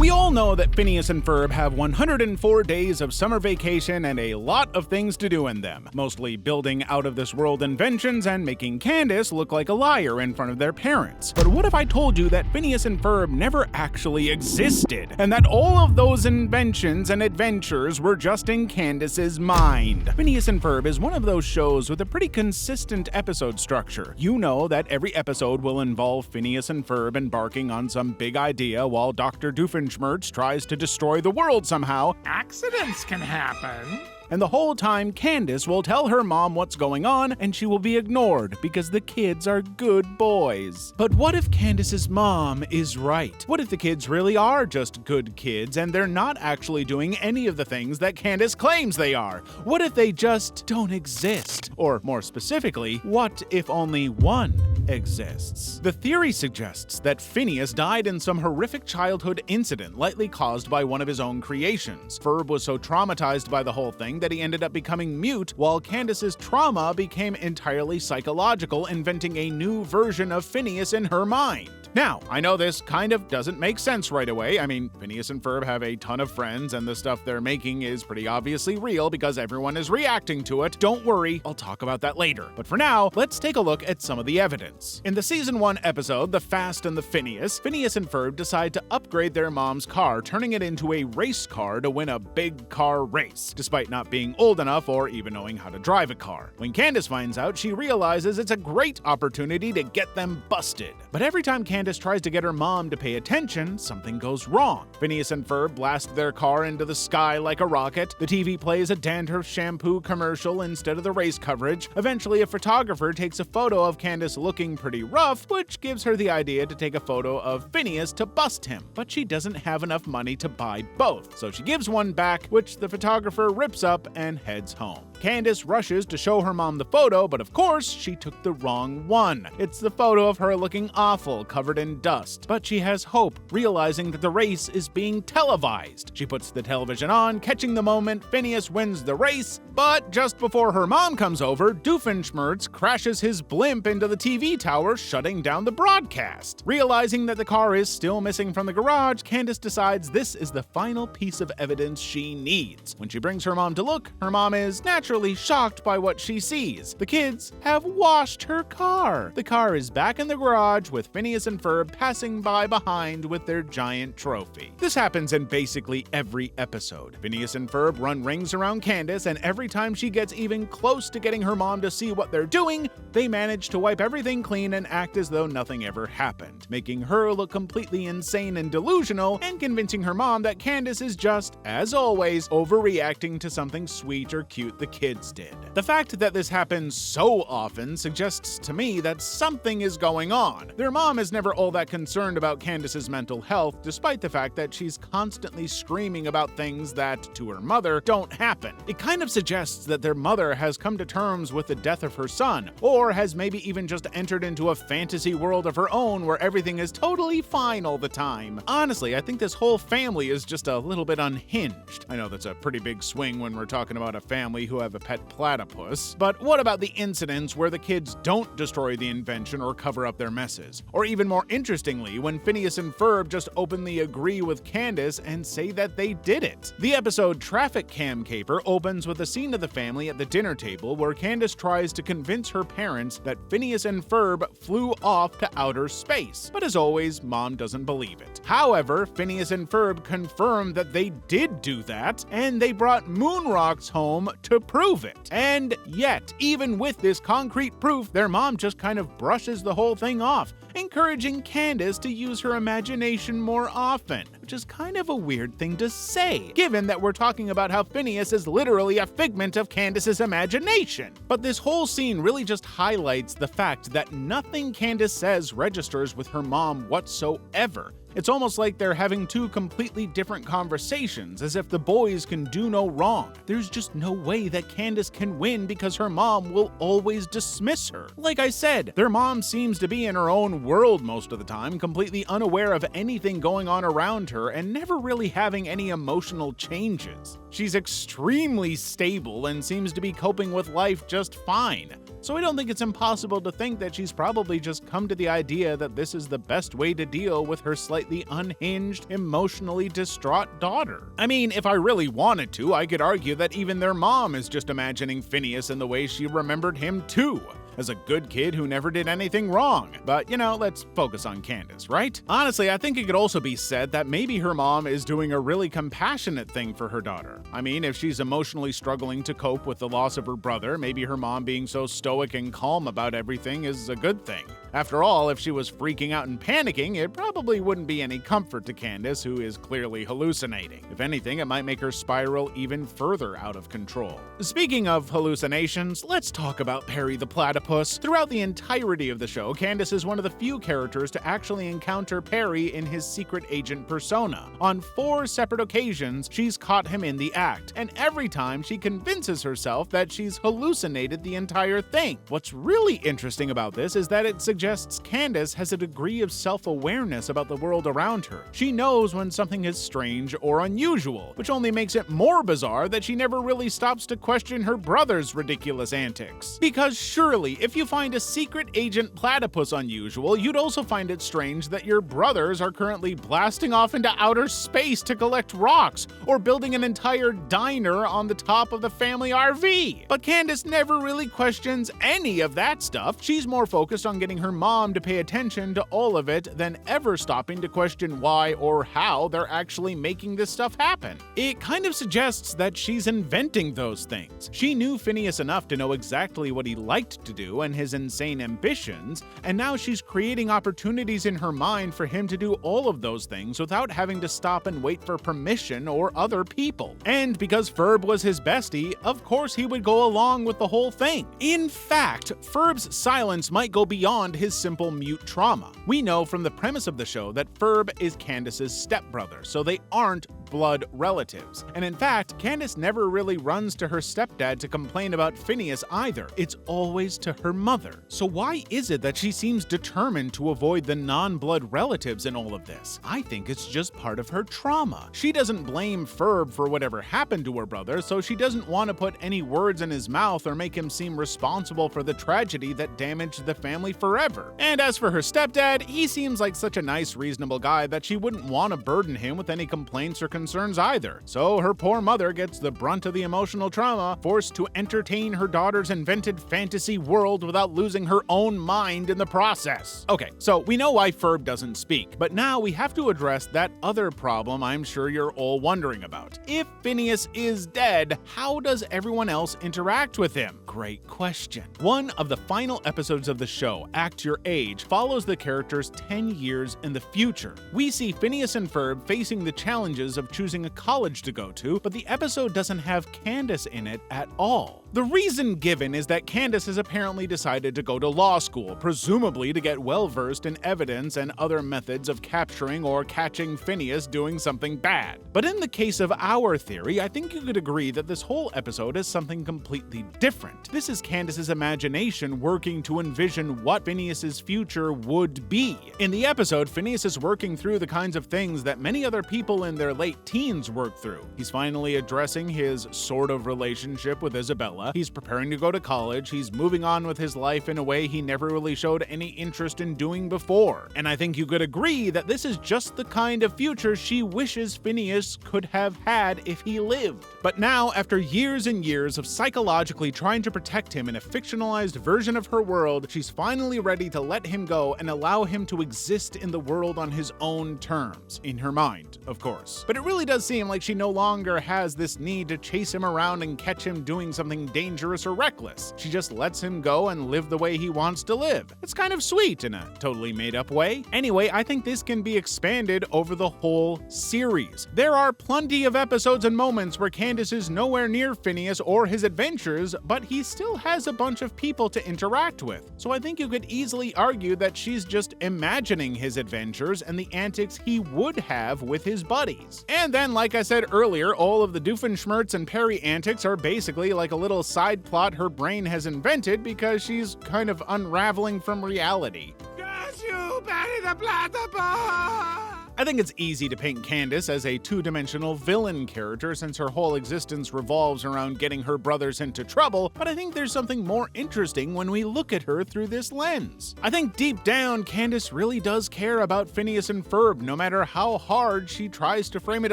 We all know that Phineas and Ferb have 104 days of summer vacation and a lot of things to do in them, mostly building out-of-this-world inventions and making Candace look like a liar in front of their parents. But what if I told you that Phineas and Ferb never actually existed, and that all of those inventions and adventures were just in Candace's mind? Phineas and Ferb is one of those shows with a pretty consistent episode structure. You know that every episode will involve Phineas and Ferb embarking on some big idea while Dr. Doofenshmirtz tries to destroy the world somehow. Accidents can happen. And the whole time, Candace will tell her mom what's going on, and she will be ignored because the kids are good boys. But what if Candace's mom is right? What if the kids really are just good kids and they're not actually doing any of the things that Candace claims they are? What if they just don't exist? Or more specifically, what if only one exists? The theory suggests that Phineas died in some horrific childhood incident likely caused by one of his own creations. Ferb was so traumatized by the whole thing that he ended up becoming mute, while Candace's trauma became entirely psychological, inventing a new version of Phineas in her mind. Now, I know this kind of doesn't make sense right away. I mean, Phineas and Ferb have a ton of friends, and the stuff they're making is pretty obviously real because everyone is reacting to it. Don't worry, I'll talk about that later. But for now, let's take a look at some of the evidence. In the Season 1 episode, The Fast and the Phineas and Ferb decide to upgrade their mom's car, turning it into a race car to win a big car race, despite not being old enough or even knowing how to drive a car. When Candace finds out, she realizes it's a great opportunity to get them busted. But every time Candace tries to get her mom to pay attention, something goes wrong. Phineas and Ferb blast their car into the sky like a rocket. The TV plays a Dandruff shampoo commercial instead of the race coverage. Eventually, a photographer takes a photo of Candace looking pretty rough, which gives her the idea to take a photo of Phineas to bust him. But she doesn't have enough money to buy both, so she gives one back, which the photographer rips up and heads home. Candace rushes to show her mom the photo, but of course, she took the wrong one. It's the photo of her looking awful, covered in dust. But she has hope, realizing that the race is being televised. She puts the television on, catching the moment. Phineas wins the race, but just before her mom comes over, Doofenshmirtz crashes his blimp into the TV tower, shutting down the broadcast. Realizing that the car is still missing from the garage, Candace decides this is the final piece of evidence she needs. When she brings her mom to look, her mom is naturally shocked by what she sees. The kids have washed her car. The car is back in the garage with Phineas and Ferb passing by behind with their giant trophy. This happens in basically every episode. Phineas and Ferb run rings around Candace, and every time she gets even close to getting her mom to see what they're doing, they manage to wipe everything clean and act as though nothing ever happened, making her look completely insane and delusional, and convincing her mom that Candace is just, as always, overreacting to something sweet or cute the kids did. The fact that this happens so often suggests to me that something is going on. Their mom is never all that concerned about Candace's mental health, despite the fact that she's constantly screaming about things that, to her mother, don't happen. It kind of suggests that their mother has come to terms with the death of her son, or has maybe even just entered into a fantasy world of her own where everything is totally fine all the time. Honestly, I think this whole family is just a little bit unhinged. I know that's a pretty big swing when we're talking about a family who have a pet platypus, but what about the incidents where the kids don't destroy the invention or cover up their messes? Or even more interestingly, when Phineas and Ferb just openly agree with Candace and say that they did it. The episode Traffic Cam Caper opens with a scene of the family at the dinner table where Candace tries to convince her parents that Phineas and Ferb flew off to outer space. But as always, Mom doesn't believe it. However, Phineas and Ferb confirm that they did do that, and they brought moon rocks home to prove it. And yet, even with this concrete proof, their mom just kind of brushes the whole thing off, encouraging Candace to use her imagination more often, which is kind of a weird thing to say, given that we're talking about how Phineas is literally a figment of Candace's imagination. But this whole scene really just highlights the fact that nothing Candace says registers with her mom whatsoever. It's almost like they're having two completely different conversations, as if the boys can do no wrong. There's just no way that Candace can win because her mom will always dismiss her. Like I said, their mom seems to be in her own world most of the time, completely unaware of anything going on around her and never really having any emotional changes. She's extremely stable and seems to be coping with life just fine. So I don't think it's impossible to think that she's probably just come to the idea that this is the best way to deal with her slightly slightly unhinged, emotionally distraught daughter. I mean, if I really wanted to, I could argue that even their mom is just imagining Phineas in the way she remembered him too, as a good kid who never did anything wrong. But, let's focus on Candace, right? Honestly, I think it could also be said that maybe her mom is doing a really compassionate thing for her daughter. I mean, if she's emotionally struggling to cope with the loss of her brother, maybe her mom being so stoic and calm about everything is a good thing. After all, if she was freaking out and panicking, it probably wouldn't be any comfort to Candace, who is clearly hallucinating. If anything, it might make her spiral even further out of control. Speaking of hallucinations, let's talk about Perry the Platypus. Throughout the entirety of the show, Candace is one of the few characters to actually encounter Perry in his secret agent persona. On 4 separate occasions, she's caught him in the act, and every time she convinces herself that she's hallucinated the entire thing. What's really interesting about this is that it suggests Candace has a degree of self-awareness about the world around her. She knows when something is strange or unusual, which only makes it more bizarre that she never really stops to question her brother's ridiculous antics. Because surely, if you find a secret agent platypus unusual, you'd also find it strange that your brothers are currently blasting off into outer space to collect rocks, or building an entire diner on the top of the family RV. But Candace never really questions any of that stuff. She's more focused on getting her mom to pay attention to all of it than ever stopping to question why or how they're actually making this stuff happen. It kind of suggests that she's inventing those things. She knew Phineas enough to know exactly what he liked to do and his insane ambitions, and now she's creating opportunities in her mind for him to do all of those things without having to stop and wait for permission or other people. And because Ferb was his bestie, of course he would go along with the whole thing. In fact, Ferb's silence might go beyond his simple mute trauma. We know from the premise of the show that Ferb is Candace's stepbrother, so they aren't blood relatives. And in fact, Candace never really runs to her stepdad to complain about Phineas either. It's always to her mother. So why is it that she seems determined to avoid the non-blood relatives in all of this? I think it's just part of her trauma. She doesn't blame Ferb for whatever happened to her brother, so she doesn't want to put any words in his mouth or make him seem responsible for the tragedy that damaged the family forever. And as for her stepdad, he seems like such a nice, reasonable guy that she wouldn't want to burden him with any complaints or concerns either. So her poor mother gets the brunt of the emotional trauma, forced to entertain her daughter's invented fantasy world without losing her own mind in the process. Okay, so we know why Ferb doesn't speak, but now we have to address that other problem I'm sure you're all wondering about. If Phineas is dead, how does everyone else interact with him? Great question. One of the final episodes of the show, Act Your Age, follows the characters 10 years in the future. We see Phineas and Ferb facing the challenges of choosing a college to go to, but the episode doesn't have Candace in it at all. The reason given is that Candace has apparently decided to go to law school, presumably to get well-versed in evidence and other methods of capturing or catching Phineas doing something bad. But in the case of our theory, I think you could agree that this whole episode is something completely different. This is Candace's imagination working to envision what Phineas's future would be. In the episode, Phineas is working through the kinds of things that many other people in their late teens work through. He's finally addressing his sort of relationship with Isabella. He's preparing to go to college. He's moving on with his life in a way he never really showed any interest in doing before. And I think you could agree that this is just the kind of future she wishes Phineas could have had if he lived. But now, after years and years of psychologically trying to protect him in a fictionalized version of her world, she's finally ready to let him go and allow him to exist in the world on his own terms. In her mind, of course. But it really does seem like she no longer has this need to chase him around and catch him doing something dangerous or reckless. She just lets him go and live the way he wants to live. It's kind of sweet in a totally made-up way. Anyway, I think this can be expanded over the whole series. There are plenty of episodes and moments where Candace is nowhere near Phineas or his adventures, but he still has a bunch of people to interact with. So I think you could easily argue that she's just imagining his adventures and the antics he would have with his buddies. And then, like I said earlier, all of the Doofenshmirtz and Perry antics are basically like a little side plot her brain has invented because she's kind of unraveling from reality. Yes, you bury the platypus! I think it's easy to paint Candace as a two-dimensional villain character since her whole existence revolves around getting her brothers into trouble, but I think there's something more interesting when we look at her through this lens. I think deep down, Candace really does care about Phineas and Ferb, no matter how hard she tries to frame it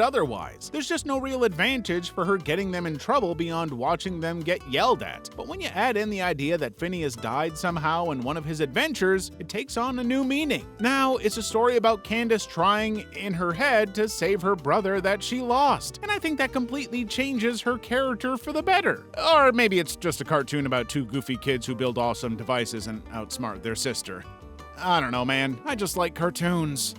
otherwise. There's just no real advantage for her getting them in trouble beyond watching them get yelled at. But when you add in the idea that Phineas died somehow in one of his adventures, it takes on a new meaning. Now, it's a story about Candace trying in her head to save her brother that she lost, and I think that completely changes her character for the better. Or maybe it's just a cartoon about two goofy kids who build awesome devices and outsmart their sister. I don't know, man. I just like cartoons.